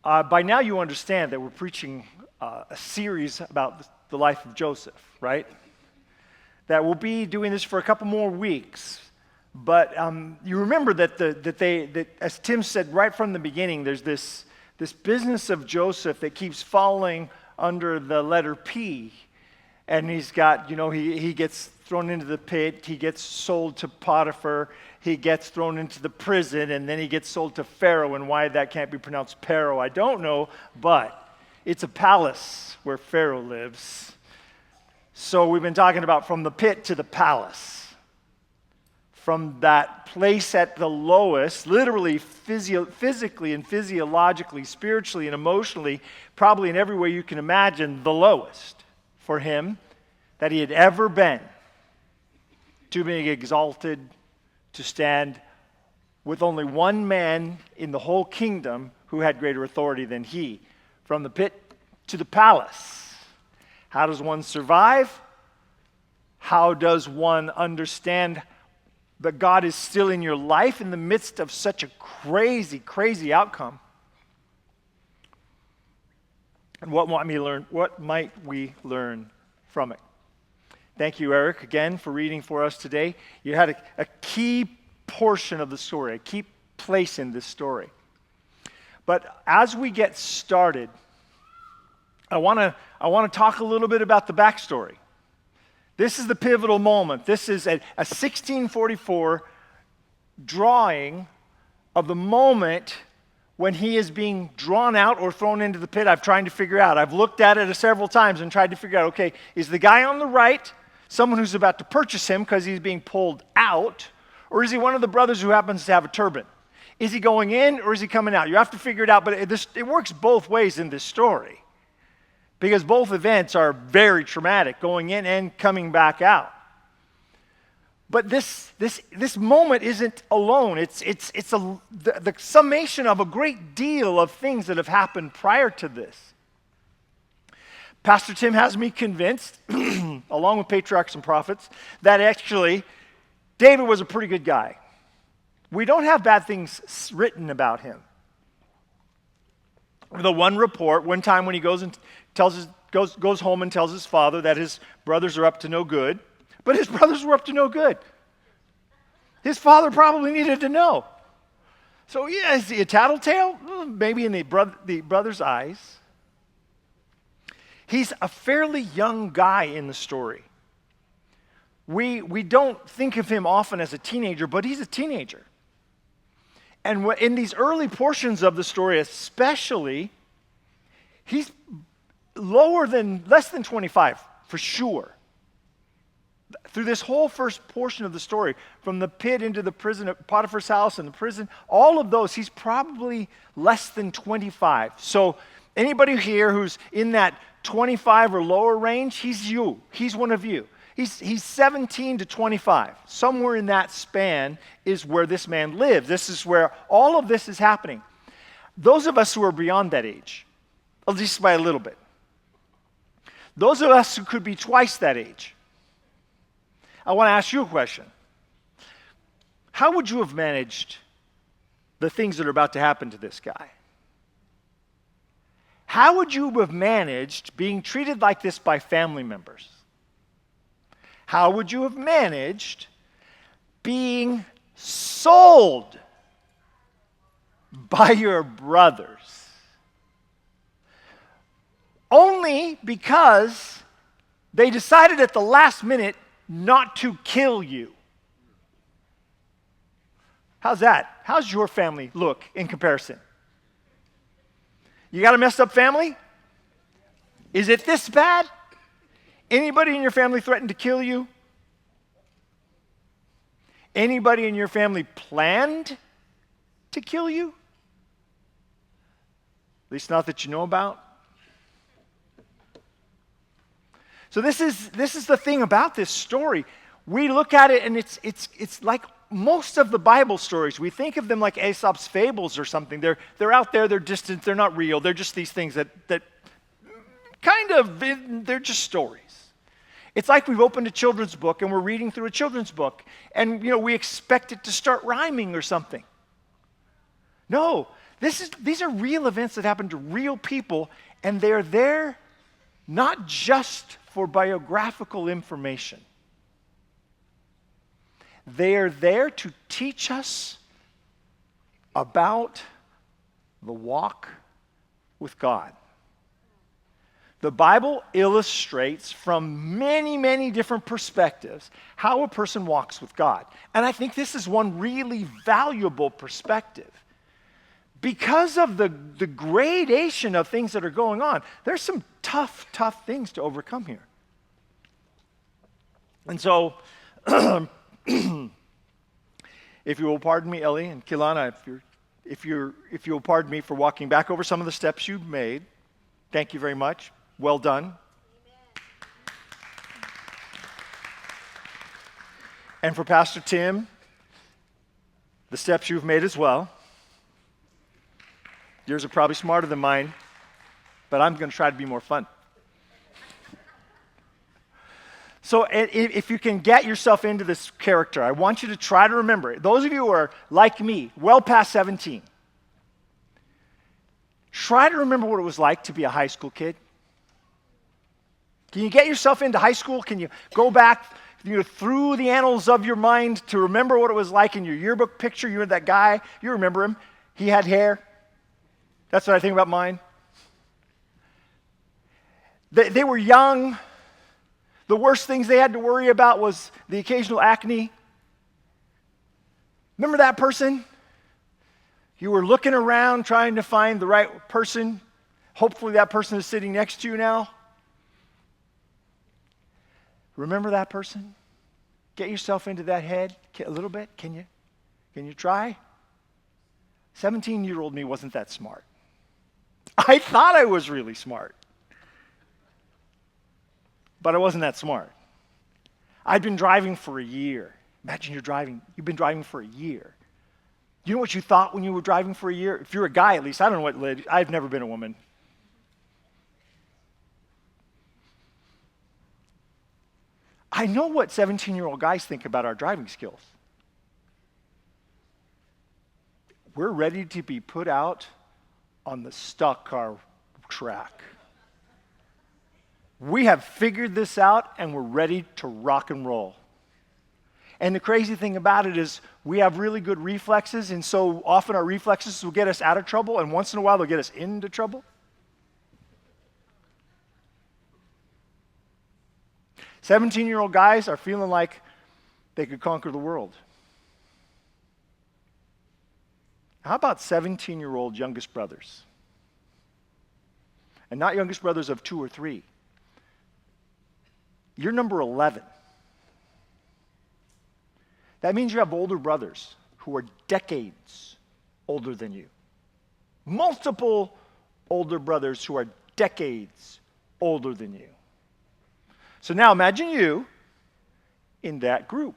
By now you understand that we're preaching a series about the life of Joseph, right? That we'll be doing this for a couple more weeks. But you remember that as Tim said right from the beginning, there's this business of Joseph that keeps falling under the letter P. And he's got, he gets thrown into the pit, he gets sold to Potiphar, he gets thrown into the prison, and then he gets sold to Pharaoh. And why that can't be pronounced Pharaoh, I don't know, but it's a palace where Pharaoh lives. So we've been talking about from the pit to the palace. From that place at the lowest, literally physically and physiologically, spiritually and emotionally, probably in every way you can imagine, the lowest for him that he had ever been, to being exalted to stand with only one man in the whole kingdom who had greater authority than he. From the pit to the palace. How does one survive? How does one understand that God is still in your life in the midst of such a crazy, crazy outcome? And what might we learn from it? Thank you, Eric, again, for reading for us today. You had a key portion of the story, a key place in this story. But as we get started, I want to talk a little bit about the backstory. This is the pivotal moment. This is a 1644 drawing of the moment when he is being drawn out or thrown into the pit. I've looked at it several times and tried to figure out, okay, is the guy on the right someone who's about to purchase him because he's being pulled out, or is he one of the brothers who happens to have a turban? Is he going in or is he coming out? You have to figure it out, but it works both ways in this story because both events are very traumatic, going in and coming back out. But this moment isn't alone. It's the summation of a great deal of things that have happened prior to this. Pastor Tim has me convinced, along with patriarchs and prophets, that actually David was a pretty good guy. We don't have bad things written about him. The one report, one time when he goes home and tells his father that his brothers are up to no good, but his brothers were up to no good. His father probably needed to know. So yeah, is he a tattletale? Maybe in the brother's eyes. He's a fairly young guy in the story. We don't think of him often as a teenager, but he's a teenager. And in these early portions of the story especially, he's less than 25, for sure. Through this whole first portion of the story, from the pit into the prison at Potiphar's house and the prison, all of those, he's probably less than 25. So anybody here who's in that 25 or lower range, he's you. He's one of you. He's 17 to 25. Somewhere in that span is where this man lives. This is where all of this is happening. Those of us who are beyond that age, at least by a little bit, those of us who could be twice that age, I want to ask you a question. How would you have managed the things that are about to happen to this guy? How would you have managed being treated like this by family members? How would you have managed being sold by your brothers? Only because they decided at the last minute not to kill you. How's that? How's your family look in comparison? You got a messed up family? Is it this bad? Anybody in your family threatened to kill you? Anybody in your family planned to kill you? At least not that you know about. So this is the thing about this story. We look at it and it's like most of the Bible stories. We think of them like Aesop's fables or something. They're out there, they're distant, they're not real. They're just these things that kind of, they're just stories. It's like we've opened a children's book and we're reading through a children's book and we expect it to start rhyming or something. No, These are real events that happen to real people, and they're there not just for biographical information. They are there to teach us about the walk with God. The Bible illustrates from many, many different perspectives how a person walks with God. And I think this is one really valuable perspective. Because of the gradation of things that are going on, there's some tough things to overcome here. And so, if you will pardon me, Ellie and Kilana, if you will pardon me for walking back over some of the steps you've made, thank you very much. Well done. Amen. And for Pastor Tim, the steps you've made as well. Yours are probably smarter than mine, but I'm going to try to be more fun. So if you can get yourself into this character, I want you to try to remember it. Those of you who are like me, well past 17, try to remember what it was like to be a high school kid. Can you get yourself into high school? Can you go back through the annals of your mind to remember what it was like in your yearbook picture? You were that guy. You remember him. He had hair. That's what I think about mine. They were young. The worst things they had to worry about was the occasional acne. Remember that person? You were looking around trying to find the right person. Hopefully that person is sitting next to you now. Remember that person? Get yourself into that head a little bit. Can you try? 17-year-old me wasn't that smart. I thought I was really smart. But I wasn't that smart. I'd been driving for a year. Imagine you've been driving for a year. You know what you thought when you were driving for a year? If you're a guy, at least, I don't know what lady, I've never been a woman. I know what 17-year-old guys think about our driving skills. We're ready to be put out on the stock car track. We have figured this out, and we're ready to rock and roll. And the crazy thing about it is we have really good reflexes, and so often our reflexes will get us out of trouble, and once in a while they'll get us into trouble. 17-year-old guys are feeling like they could conquer the world. How about 17-year-old youngest brothers? And not youngest brothers of 2 or 3. You're number 11. That means you have older brothers who are decades older than you. Multiple older brothers who are decades older than you. So now imagine you in that group.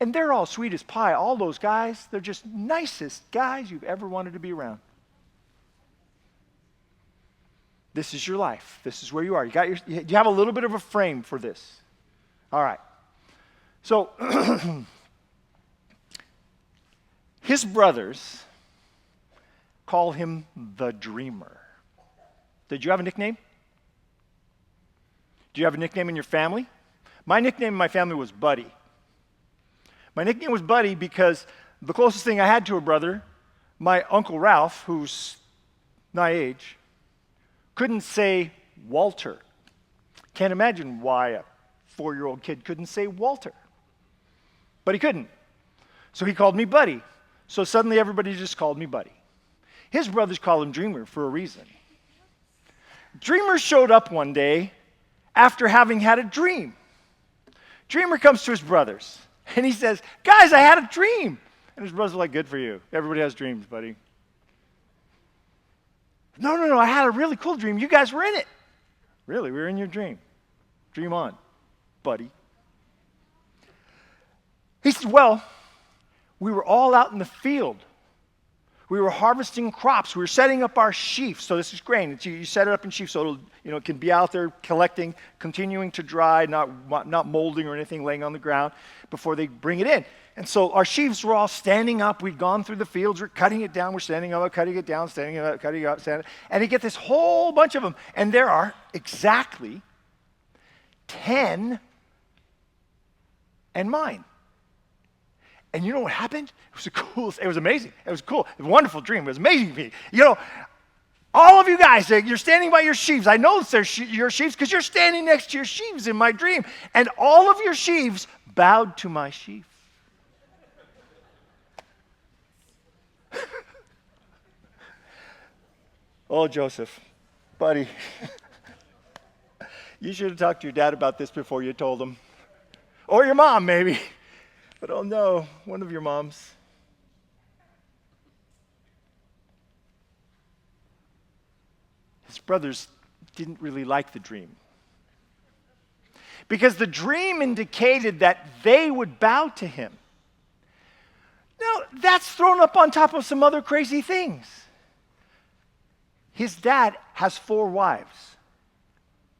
And they're all sweet as pie. All those guys, they're just nicest guys you've ever wanted to be around. This is your life. This is where you are. You have a little bit of a frame for this. All right. So his brothers call him the dreamer. Did you have a nickname? Do you have a nickname in your family? My nickname in my family was Buddy. My nickname was Buddy because the closest thing I had to a brother, my Uncle Ralph, who's my age, couldn't say Walter. Can't imagine why a 4-year-old kid couldn't say Walter. But he couldn't. So he called me Buddy. So suddenly everybody just called me Buddy. His brothers call him Dreamer for a reason. Dreamer showed up one day after having had a dream. Dreamer comes to his brothers, and he says, "Guys, I had a dream." And his brothers are like, "Good for you. Everybody has dreams, buddy." No, I had a really cool dream. You guys were in it. Really, we were in your dream. Dream on, buddy. He said, "Well, we were all out in the field. We were harvesting crops. We were setting up our sheaves. So this is grain. You set it up in sheaves so it'll, it can be out there collecting, continuing to dry, not molding or anything, laying on the ground before they bring it in. And so our sheaves were all standing up. We'd gone through the fields. We're cutting it down. We're standing up, cutting it down, standing up, cutting it up, standing up. And you get this whole bunch of them. And there are exactly 10 and mine. And you know what happened? It was the coolest. It was amazing. It was cool. It was a wonderful dream. It was amazing to me. All of you guys, you're standing by your sheaves. I know they're your sheaves because you're standing next to your sheaves in my dream. And all of your sheaves bowed to my sheaf. Oh, Joseph, buddy, you should have talked to your dad about this before you told him. Or your mom, maybe. But oh no, one of your moms. His brothers didn't really like the dream. Because the dream indicated that they would bow to him. Now, that's thrown up on top of some other crazy things. His dad has 4 wives,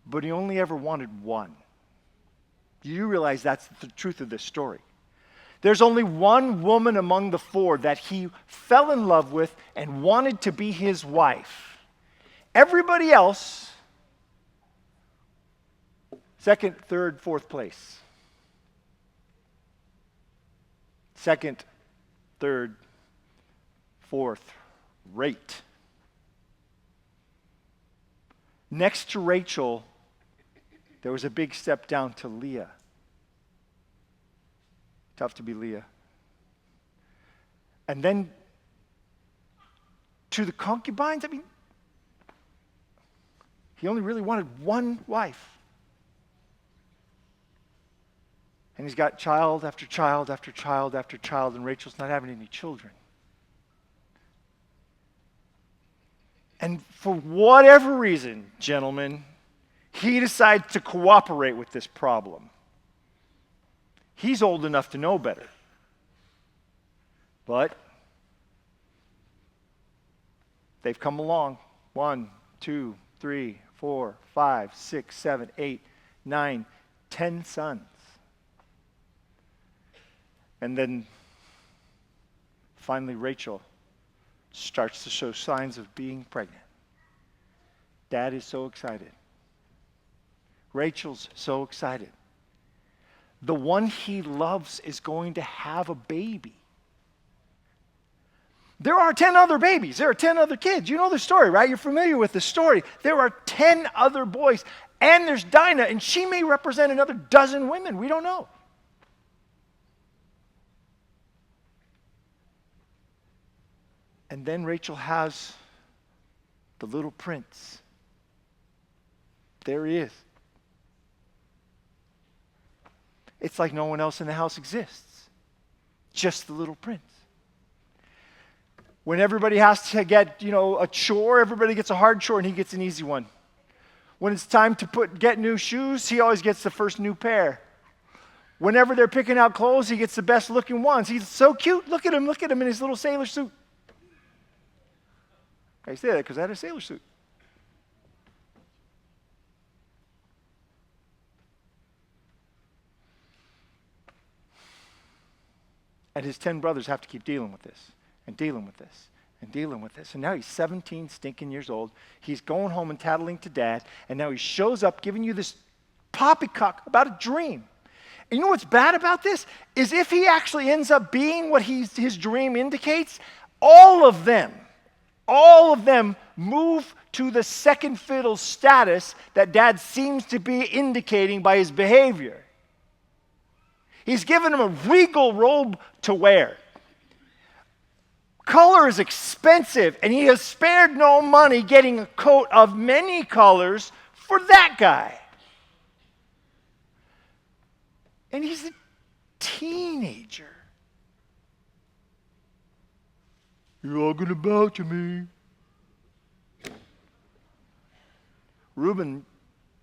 but he only ever wanted one. Do you realize that's the truth of this story? There's only one woman among the 4 that he fell in love with and wanted to be his wife. Everybody else, 2nd, 3rd, 4th place. 2nd, 3rd, 4th rate. Next to Rachel, there was a big step down to Leah. Tough to be Leah. And then to the concubines, he only really wanted one wife. And he's got child after child after child after child, and Rachel's not having any children. And for whatever reason, gentlemen, he decides to cooperate with this problem. He's old enough to know better. But they've come along. 1, 2, 3, 4, 5, 6, 7, 8, 9, 10 sons. And then finally Rachel starts to show signs of being pregnant. Dad is so excited. Rachel's so excited. The one he loves is going to have a baby. There are 10 other babies. There are 10 other kids. You know the story, right? You're familiar with the story. There are 10 other boys. And there's Dinah, and she may represent another dozen women. We don't know. And then Rachel has the little prince. There he is. It's like no one else in the house exists. Just the little prince. When everybody has to get, a chore, everybody gets a hard chore and he gets an easy one. When it's time to get new shoes, he always gets the first new pair. Whenever they're picking out clothes, he gets the best looking ones. He's so cute. Look at him in his little sailor suit. I say that because I had a sailor suit. And his 10 brothers have to keep dealing with this, and dealing with this, and dealing with this. And now he's 17 stinking years old. He's going home and tattling to dad, and now he shows up giving you this poppycock about a dream. And you know what's bad about this? Is if he actually ends up being what his dream indicates, all of them move to the second fiddle status that dad seems to be indicating by his behavior. He's given him a regal robe to wear. Color is expensive, and he has spared no money getting a coat of many colors for that guy. And he's a teenager. You're all going to bow to me. Reuben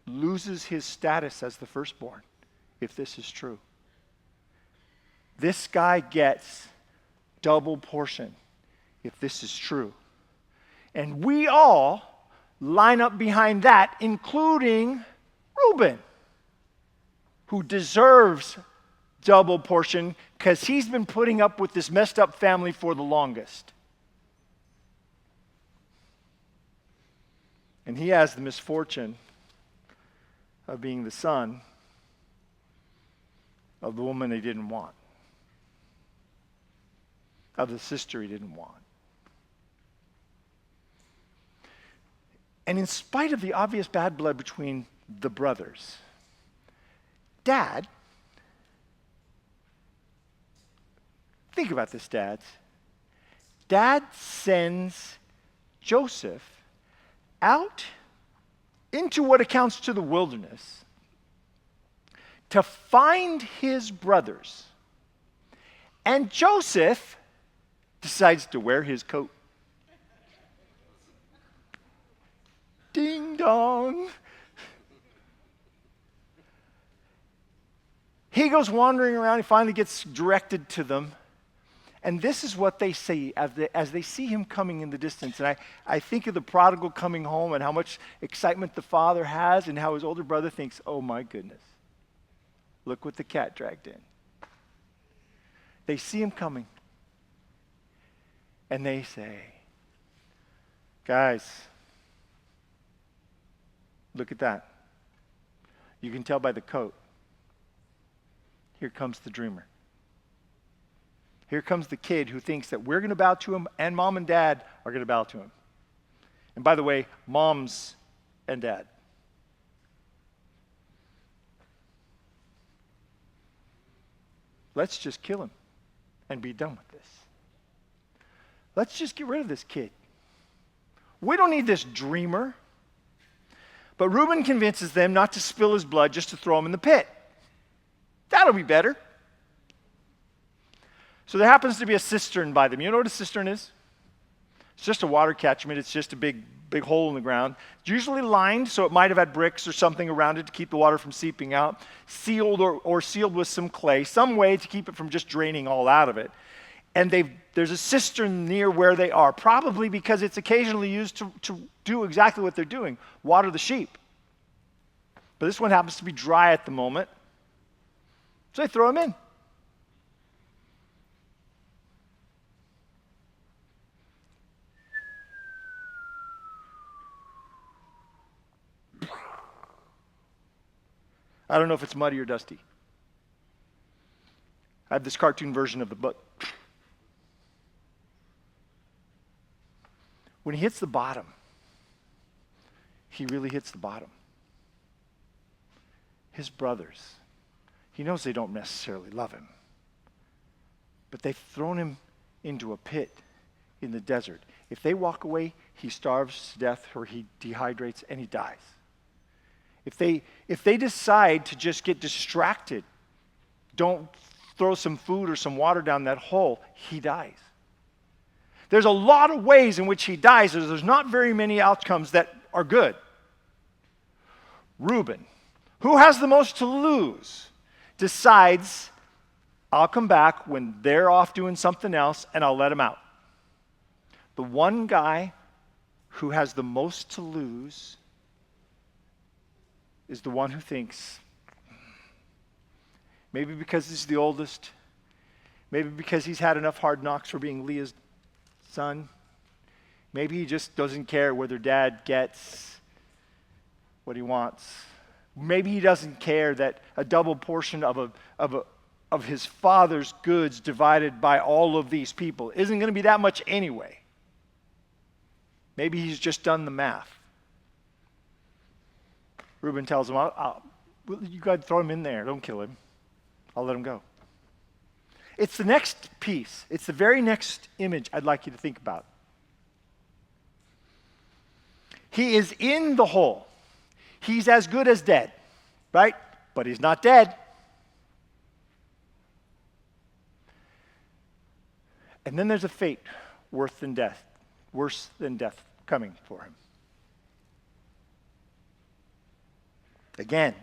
loses his status as the firstborn, if this is true. This guy gets double portion. if this is true. And we all line up behind that, including Reuben, who deserves double portion because he's been putting up with this messed up family for the longest. And he has the misfortune of being the son of the woman he didn't want, of the sister he didn't want. And in spite of the obvious bad blood between the brothers, Dad, think about this, dads. Dad sends Joseph out into what accounts to the wilderness to find his brothers. And Joseph decides to wear his coat. Ding dong. He goes wandering around. He finally gets directed to them. And this is what they say as they see him coming in the distance. And I think of the prodigal coming home and how much excitement the father has and how his older brother thinks, oh my goodness, look what the cat dragged in. They see him coming. And they say, guys, look at that. You can tell by the coat. Here comes the dreamer. Here comes the kid who thinks that we're going to bow to him and mom and dad are going to bow to him. And by the way, moms and dad. Let's just kill him and be done with this. Let's just get rid of this kid. We don't need this dreamer. But Reuben convinces them not to spill his blood, just to throw him in the pit. That'll be better. So there happens to be a cistern by them. You know what a cistern is? It's just a water catchment. It's just a big hole in the ground. It's usually lined, so it might have had bricks or something around it to keep the water from seeping out. Sealed or sealed with some clay, some way to keep it from just draining all out of it. And there's a cistern near where they are, probably because it's occasionally used to do exactly what they're doing, water the sheep. But this one happens to be dry at the moment, so they throw him in. I don't know if it's muddy or dusty. I have this cartoon version of the book. When he hits the bottom, he really hits the bottom. His brothers, he knows they don't necessarily love him, but they've thrown him into a pit in the desert. If they walk away, he starves to death or he dehydrates and he dies. If they decide to just get distracted, don't throw some food or some water down that hole, he dies. There's a lot of ways in which he dies. There's not very many outcomes that are good. Reuben, who has the most to lose, decides, I'll come back when they're off doing something else and I'll let him out. The one guy who has the most to lose is the one who thinks, maybe because he's the oldest, maybe because he's had enough hard knocks for being Leah's son, maybe he just doesn't care whether dad gets what he wants. Maybe he doesn't care that a double portion of his father's goods divided by all of these people isn't going to be that much anyway. Maybe he's just done the math. Reuben tells him, you got to throw him in there. Don't kill him. I'll let him go. It's the next piece. It's the very next image I'd like you to think about. He is in the hole. He's as good as dead, right? But he's not dead. And then there's a fate worse than death coming for him. Again,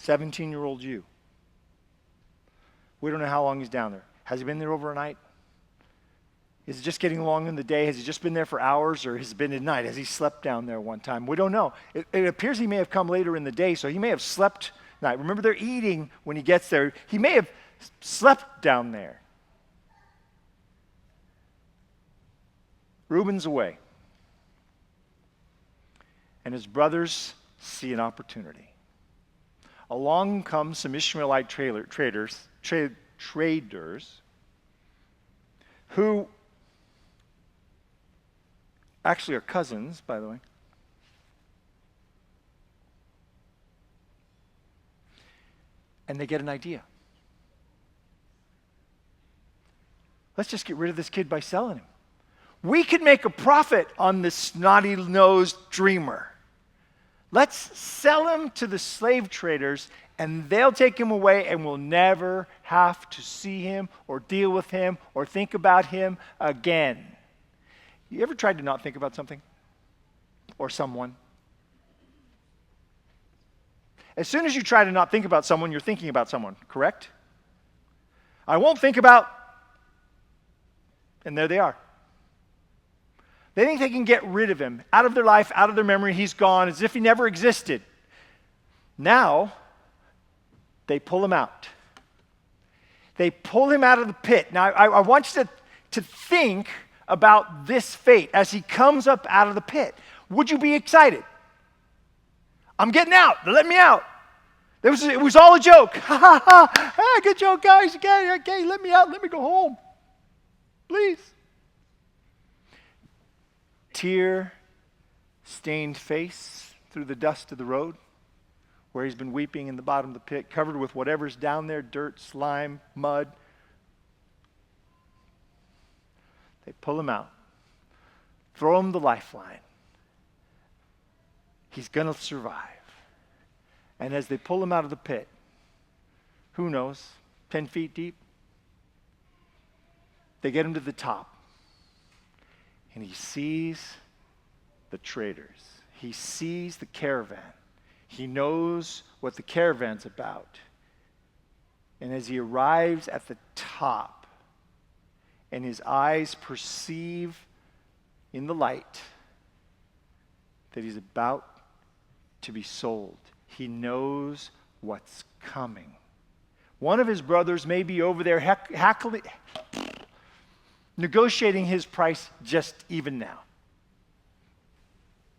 17-year-old you. We don't know how long he's down there. Has he been there overnight? Is it just getting along in the day? Has he just been there for hours, or has it been at night? Has he slept down there one time? We don't know. It appears he may have come later in the day, so he may have slept night. Remember, they're eating when he gets there. He may have slept down there. Reuben's away. And his brothers see an opportunity. Along come some Ishmaelite traders who actually are cousins, by the way. And they get an idea. Let's just get rid of this kid by selling him. We could make a profit on this snotty-nosed dreamer. Let's sell him to the slave traders, and they'll take him away, and we'll never have to see him or deal with him or think about him again. You ever tried to not think about something or someone? As soon as you try to not think about someone, you're thinking about someone, correct? I won't think about, and there they are. They think they can get rid of him, out of their life, out of their memory. He's gone, as if he never existed. Now, they pull him out. They pull him out of the pit. Now, I want you to think about this fate as he comes up out of the pit. Would you be excited? I'm getting out. Let me out. It was all a joke. Ha ha ha. Ah, good joke, guys. Okay, let me out. Let me go home. Please. Tear-stained face through the dust of the road, where he's been weeping in the bottom of the pit, covered with whatever's down there, dirt, slime, mud. They pull him out, throw him the lifeline. He's going to survive. And as they pull him out of the pit, who knows, 10 feet deep, they get him to the top. And he sees the traders. He sees the caravan. He knows what the caravan's about. And as he arrives at the top, and his eyes perceive in the light that he's about to be sold, he knows what's coming. One of his brothers may be over there negotiating his price just even now.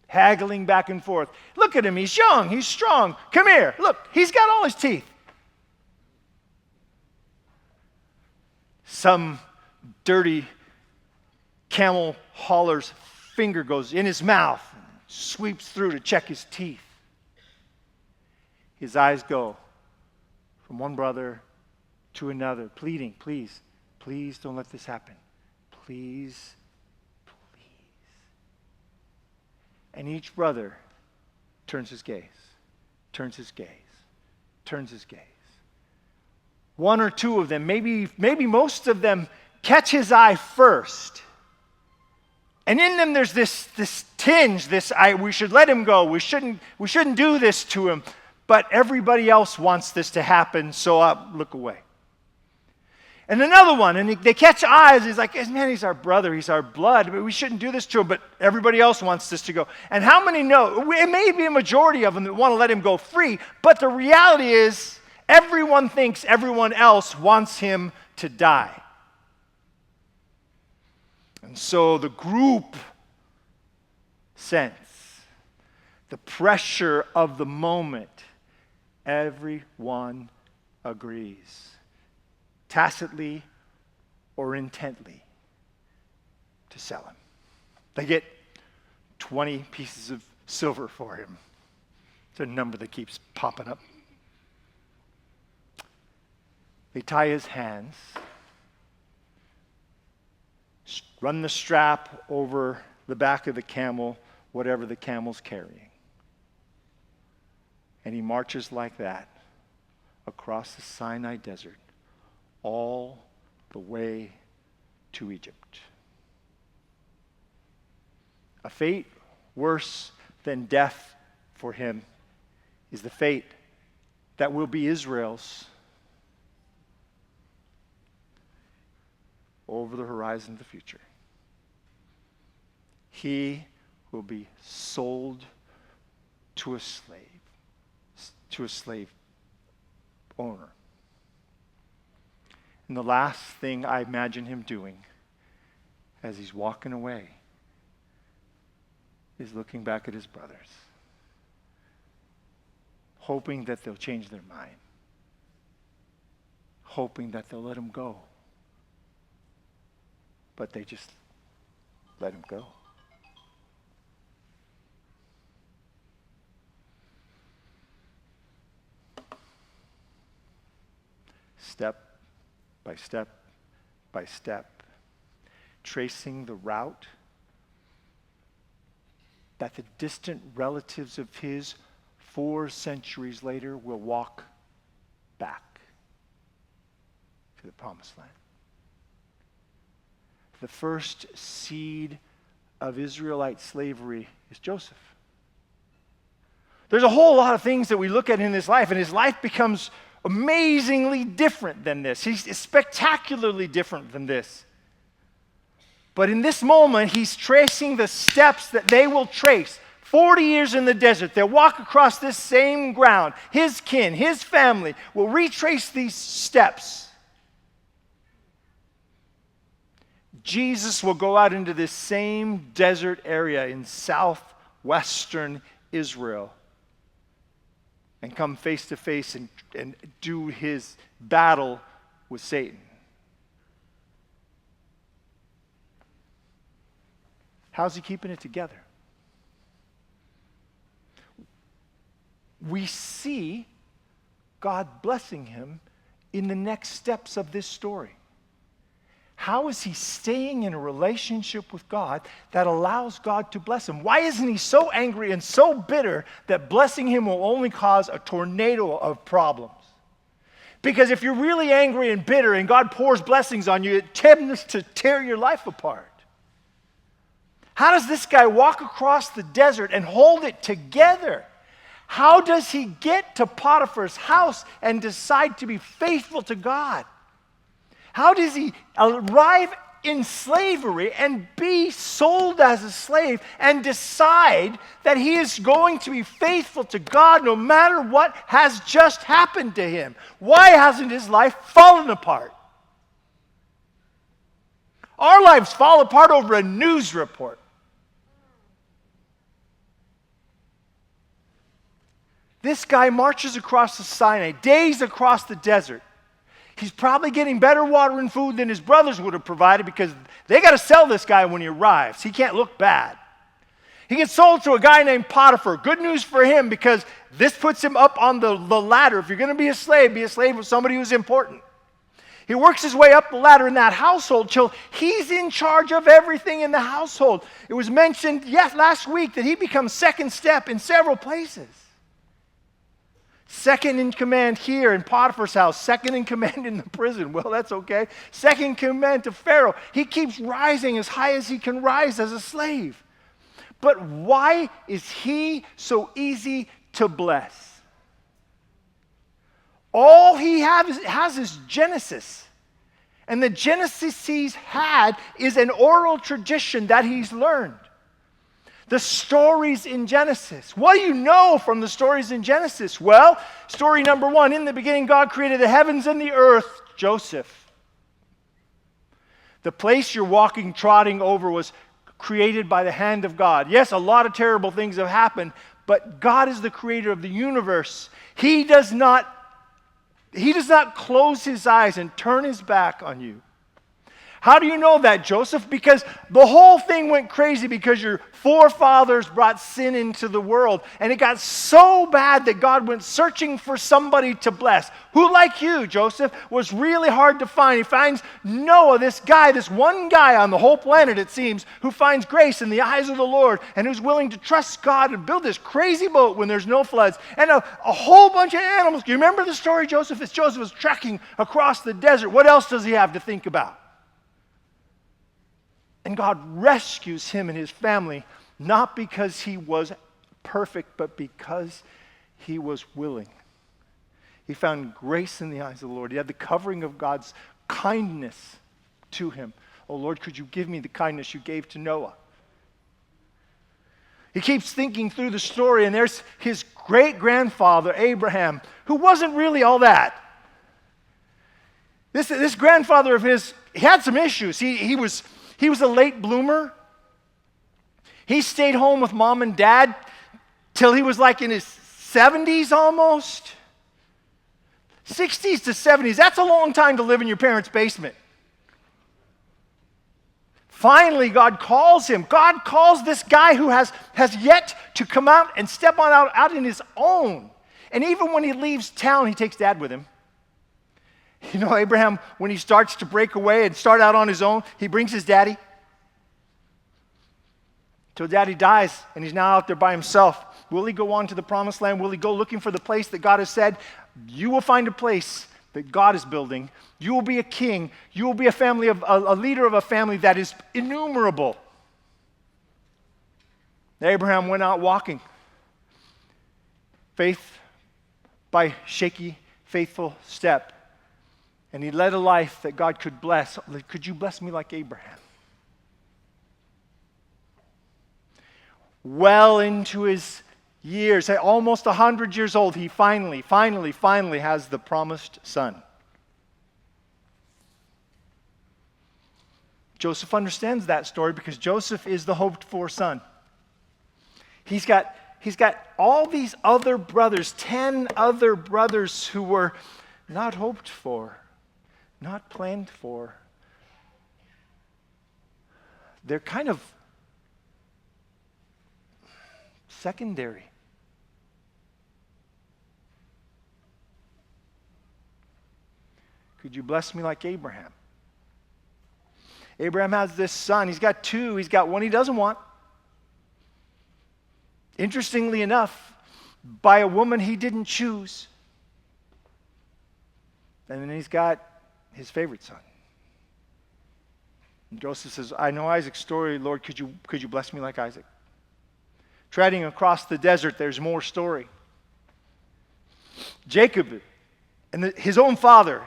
Haggling back and forth. Look at him, he's young, he's strong. Come here, look, he's got all his teeth. Some dirty camel hauler's finger goes in his mouth, sweeps through to check his teeth. His eyes go from one brother to another, pleading, please, please don't let this happen. Please, please. And each brother turns his gaze, turns his gaze, turns his gaze. One or two of them, maybe most of them, catch his eye first. And in them there's this tinge, we should let him go. We shouldn't do this to him. But everybody else wants this to happen, so I look away. And another one, and they catch eyes. He's like, man, he's our brother. He's our blood. But we shouldn't do this to him, but everybody else wants this to go. And how many know? It may be a majority of them that want to let him go free, but the reality is everyone thinks everyone else wants him to die. And so the group sense the pressure of the moment. Everyone agrees, tacitly or intently, to sell him. They get 20 pieces of silver for him. It's a number that keeps popping up. They tie his hands, run the strap over the back of the camel, whatever the camel's carrying. And he marches like that across the Sinai desert, all the way to Egypt. A fate worse than death for him is the fate that will be Israel's over the horizon of the future. he will be sold to a slave owner. And the last thing I imagine him doing as he's walking away is looking back at his brothers, hoping that they'll change their mind, hoping that they'll let him go. But they just let him go. Step by step by step, tracing the route that the distant relatives of his 4 centuries later will walk back to the promised land. The first seed of Israelite slavery is Joseph. There's a whole lot of things that we look at in his life, and his life becomes amazingly different than this. He's spectacularly different than this. But in this moment, he's tracing the steps that they will trace. 40 years in the desert, they'll walk across this same ground. His kin, his family will retrace these steps. Jesus will go out into this same desert area in southwestern Israel and come face to face and do his battle with Satan. How's he keeping it together? We see God blessing him in the next steps of this story. How is he staying in a relationship with God that allows God to bless him? Why isn't he so angry and so bitter that blessing him will only cause a tornado of problems? Because if you're really angry and bitter and God pours blessings on you, it tends to tear your life apart. How does this guy walk across the desert and hold it together? How does he get to Potiphar's house and decide to be faithful to God? How does he arrive in slavery and be sold as a slave and decide that he is going to be faithful to God no matter what has just happened to him? Why hasn't his life fallen apart? Our lives fall apart over a news report. This guy marches across the Sinai, days across the desert. He's probably getting better water and food than his brothers would have provided because they got to sell this guy when he arrives. He can't look bad. He gets sold to a guy named Potiphar. Good news for him because this puts him up on the ladder. If you're going to be a slave with somebody who's important. He works his way up the ladder in that household till he's in charge of everything in the household. It was mentioned last week that he becomes second step in several places. Second in command here in Potiphar's house. Second in command in the prison. Well, that's okay. Second in command to Pharaoh. He keeps rising as high as he can rise as a slave. But why is he so easy to bless? All he has is Genesis. And the Genesis he's had is an oral tradition that he's learned. The stories in Genesis. What do you know from the stories in Genesis? Well, story number 1, in the beginning God created the heavens and the earth, Joseph. The place you're walking, trotting over was created by the hand of God. Yes, a lot of terrible things have happened, but God is the creator of the universe. He does not close his eyes and turn his back on you. How do you know that, Joseph? Because the whole thing went crazy because your forefathers brought sin into the world. And it got so bad that God went searching for somebody to bless. Who, like you, Joseph, was really hard to find. He finds Noah, this one guy on the whole planet, it seems, who finds grace in the eyes of the Lord and who's willing to trust God and build this crazy boat when there's no floods. And a whole bunch of animals. Do you remember the story, Joseph? As Joseph was trekking across the desert, what else does he have to think about? And God rescues him and his family, not because he was perfect, but because he was willing. He found grace in the eyes of the Lord. He had the covering of God's kindness to him. Oh Lord, could you give me the kindness you gave to Noah? He keeps thinking through the story, and there's his great-grandfather, Abraham, who wasn't really all that. This grandfather of his, he had some issues. He was a late bloomer. He stayed home with mom and dad till he was like in his 70s almost. 60s to 70s, that's a long time to live in your parents' basement. Finally, God calls him. God calls this guy who has yet to come out and step on out in his own. And even when he leaves town, he takes dad with him. You know, Abraham, when he starts to break away and start out on his own, he brings his daddy. Till daddy dies, and he's now out there by himself. Will he go on to the promised land? Will he go looking for the place that God has said? You will find a place that God is building. You will be a king. You will be a leader of a family that is innumerable. Abraham went out walking. Faith by shaky, faithful step. And he led a life that God could bless. Could you bless me like Abraham? Well into his years, almost 100 years old, he finally has the promised son. Joseph understands that story because Joseph is the hoped-for son. He's got all these other brothers, 10 other brothers who were not hoped for, not planned for. They're kind of secondary. Could you bless me like Abraham? Abraham has this son. He's got two. He's got one he doesn't want. Interestingly enough, by a woman he didn't choose. And then he's got his favorite son. And Joseph says, I know Isaac's story. Lord, could you bless me like Isaac? Treading across the desert, there's more story. Jacob and his own father.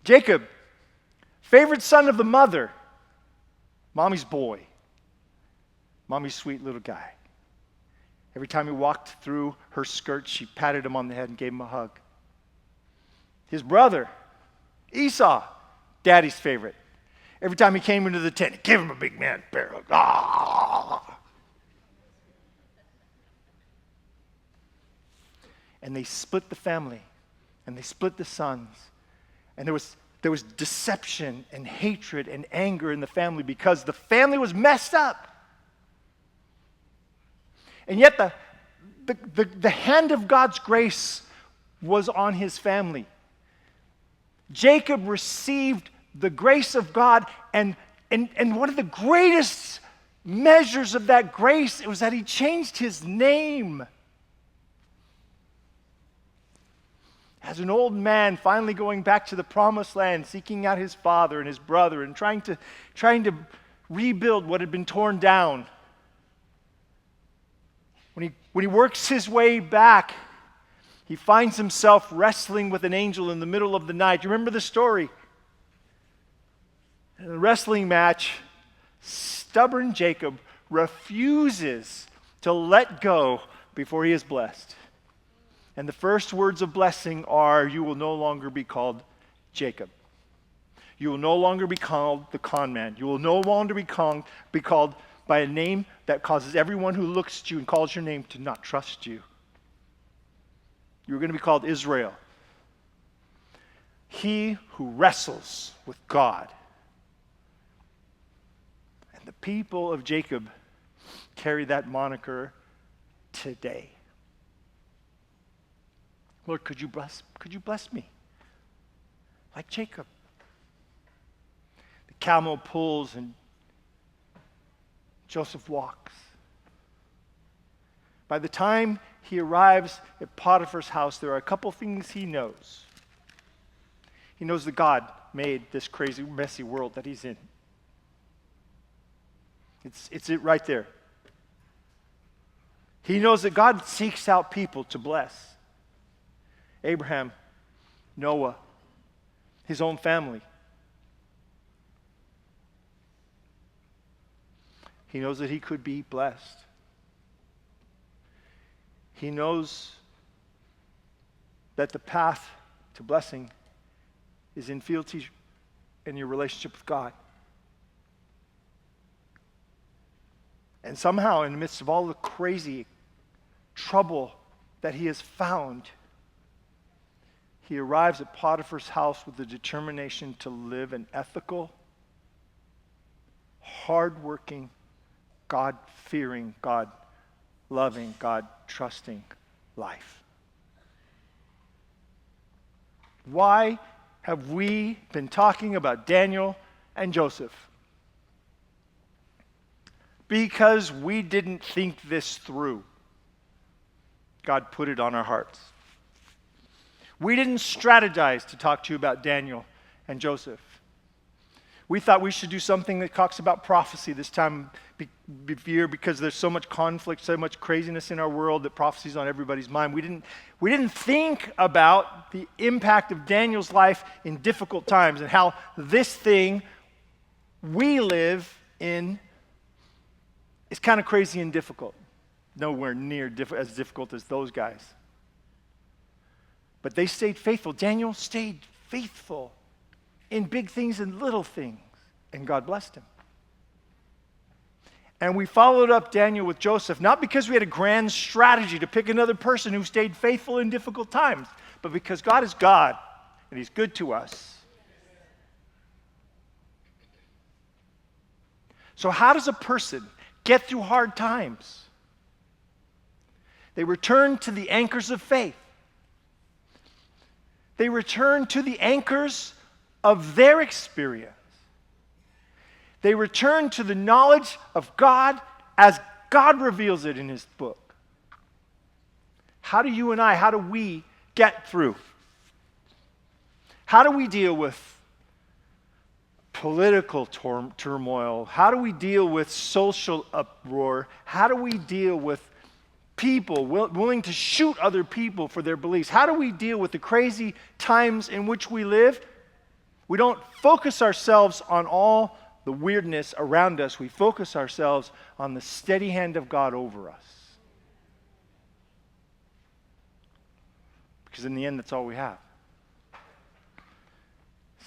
Jacob, favorite son of the mother. Mommy's boy. Mommy's sweet little guy. Every time he walked through her skirt, she patted him on the head and gave him a hug. His brother, Esau, daddy's favorite. Every time he came into the tent, he gave him a big man bear hug. Ah! And they split the family, and they split the sons. And there was deception and hatred and anger in the family because the family was messed up. And yet the hand of God's grace was on his family. Jacob received the grace of God, and one of the greatest measures of that grace was that he changed his name. As an old man finally going back to the promised land, seeking out his father and his brother and trying to rebuild what had been torn down. When he works his way back, he finds himself wrestling with an angel in the middle of the night. You remember the story? In the wrestling match, stubborn Jacob refuses to let go before he is blessed. And the first words of blessing are, you will no longer be called Jacob. You will no longer be called the con man. You will no longer be called by a name that causes everyone who looks at you and calls your name to not trust you. You're going to be called Israel. He who wrestles with God. And the people of Jacob carry that moniker today. Lord, could you bless me like Jacob? The camel pulls and Joseph walks. By the time he arrives at Potiphar's house, there are a couple things he knows. He knows that God made this crazy, messy world that he's in. It's it right there. He knows that God seeks out people to bless. Abraham, Noah, his own family. He knows that he could be blessed. He knows that the path to blessing is in fealty in your relationship with God. And somehow, in the midst of all the crazy trouble that he has found, he arrives at Potiphar's house with the determination to live an ethical, hardworking, God-fearing, God-loving, God-trusting life. Why have we been talking about Daniel and Joseph? Because we didn't think this through. God put it on our hearts. We didn't strategize to talk to you about Daniel and Joseph. We thought we should do something that talks about prophecy this time of year because there's so much conflict, so much craziness in our world that prophecy's on everybody's mind. We didn't think about the impact of Daniel's life in difficult times and how this thing we live in is kind of crazy and difficult. Nowhere near as difficult as those guys. But they stayed faithful. Daniel stayed faithful in big things and little things, and God blessed him. And we followed up Daniel with Joseph, not because we had a grand strategy to pick another person who stayed faithful in difficult times, but because God is God, and he's good to us. So how does a person get through hard times? They return to the anchors of faith. They return to the anchors of their experience. They return to the knowledge of God as God reveals it in his book. How do we get through? How do we deal with political turmoil? How do we deal with social uproar? How do we deal with people willing to shoot other people for their beliefs? How do we deal with the crazy times in which we live? We don't focus ourselves on all the weirdness around us. We focus ourselves on the steady hand of God over us. Because in the end, that's all we have.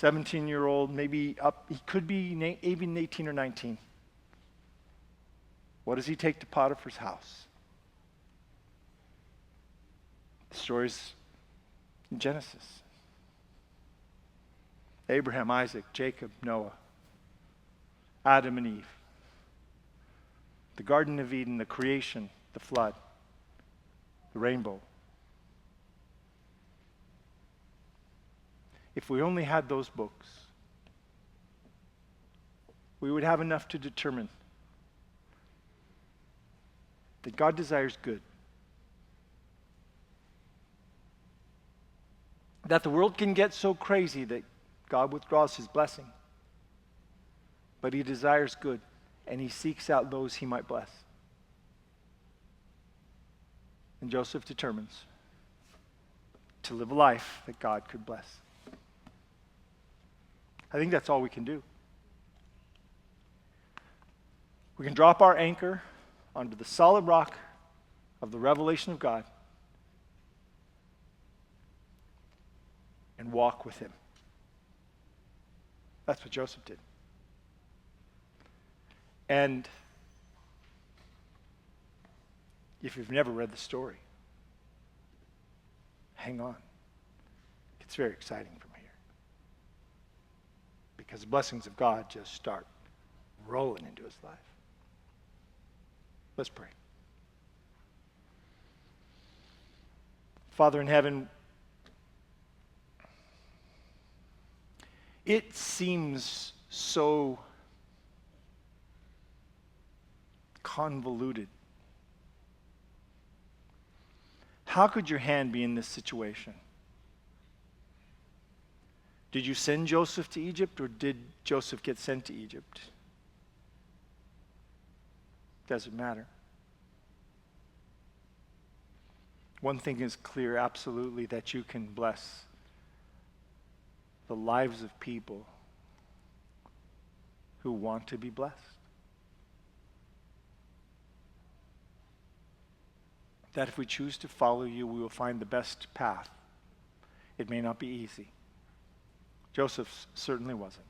17-year-old, maybe up, he could be even 18 or 19. What does he take to Potiphar's house? The story's in Genesis. Abraham, Isaac, Jacob, Noah, Adam and Eve. The Garden of Eden, the creation, the flood, the rainbow. If we only had those books, we would have enough to determine that God desires good. That the world can get so crazy that God withdraws his blessing. But he desires good, and he seeks out those he might bless. And Joseph determines to live a life that God could bless. I think that's all we can do. We can drop our anchor onto the solid rock of the revelation of God and walk with him. That's what Joseph did. And if you've never read the story, hang on. It's very exciting from here. Because the blessings of God just start rolling into his life. Let's pray. Father in heaven, it seems so convoluted. How could your hand be in this situation? Did you send Joseph to Egypt, or did Joseph get sent to Egypt? Doesn't matter. One thing is clear, absolutely, that you can bless the lives of people who want to be blessed. that if we choose to follow you, we will find the best path. It may not be easy. Joseph certainly wasn't.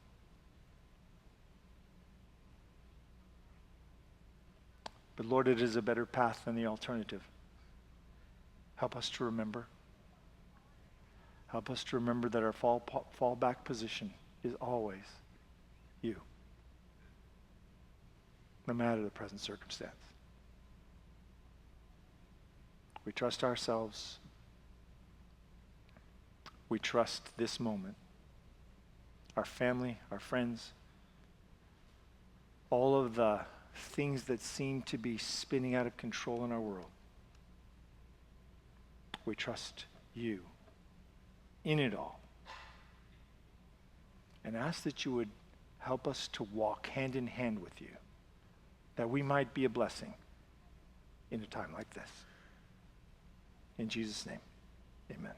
But Lord, it is a better path than the alternative. Help us to remember. Help us to remember that our fallback position is always you, no matter the present circumstance. We trust ourselves. We trust this moment, our family, our friends, all of the things that seem to be spinning out of control in our world. We trust you in it all. And ask that you would help us to walk hand in hand with you, that we might be a blessing in a time like this. In Jesus' name, amen.